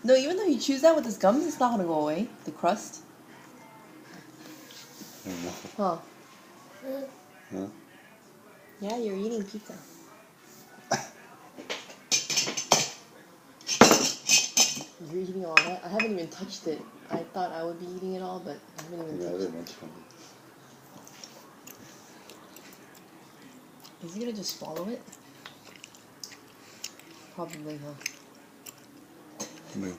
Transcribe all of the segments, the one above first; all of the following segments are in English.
No, even though you chews that with his gums, it's not gonna go away. The crust. I don't know. Huh? Huh? Yeah, you're eating pizza. You're eating all that? I haven't even touched it. I thought I would be eating it all, but I haven't even touched it. Is he gonna just swallow it? Probably, huh? I mean,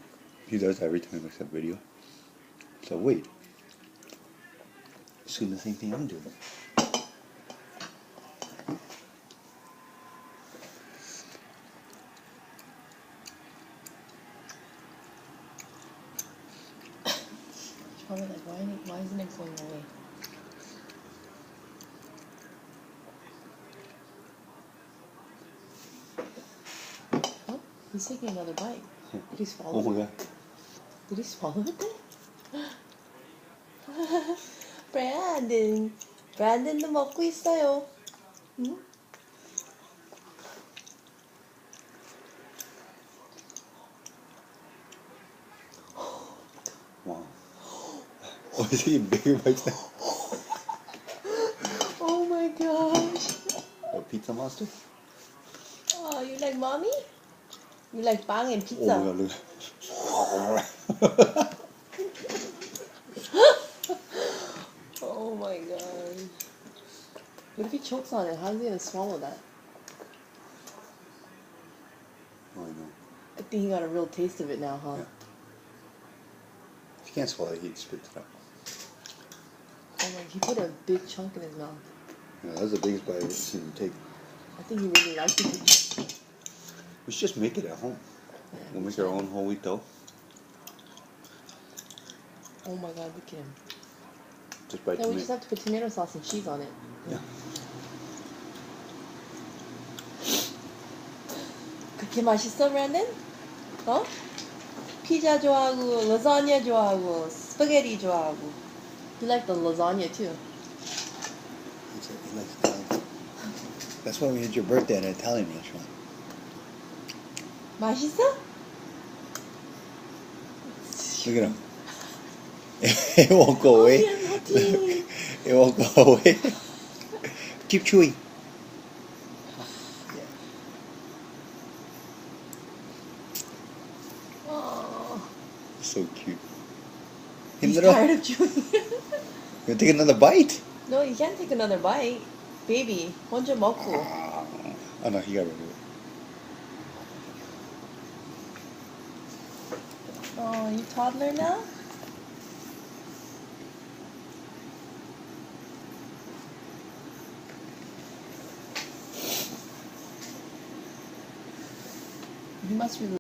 he does that every time he makes a video. So wait. He's doing the same thing I'm doing. He's probably like, why isn't it going away? Oh, he's taking another bite. Did he swallow Oh my it? god. Did he swallow it then? Brandon! Brandon도 먹고 있어요. 응? Wow. Oh, he's taking bigger bites now. Oh my gosh. A pizza monster? Oh, you like mommy? You like bang and pizza? Oh my god, look. Oh my god. What if he chokes on it? How's he gonna swallow that? Oh, I know. I think he got a real taste of it now, huh? Yeah. If he can't swallow it, he spits it out. Oh my, he put a big chunk in his mouth. Yeah, that's the biggest bite I've ever seen him take. I think he really liked it. We should just make it at home. Yeah, We'll make our own whole wheat dough. Oh my god, look at him. Just bite Yeah, we tomato. just have to put tomato sauce and cheese on it. Yeah. 그렇게 맛있어, Brandon? 어? 피자 좋아하고, 라자냐 좋아하고, 스파게티 좋아하고. You like the lasagna too. He likes Italian. That's why we had your birthday at an Italian restaurant. 맛있어? Look at him. It won't go away. Nothing. It won't go away. Keep chewing. Oh, So cute. he's 힘들어? tired of chewing. You want to take another bite? No, you can't take another bite. Baby, 먼저 먹고. Oh no, he got rid of it. Oh, you toddler now? You must really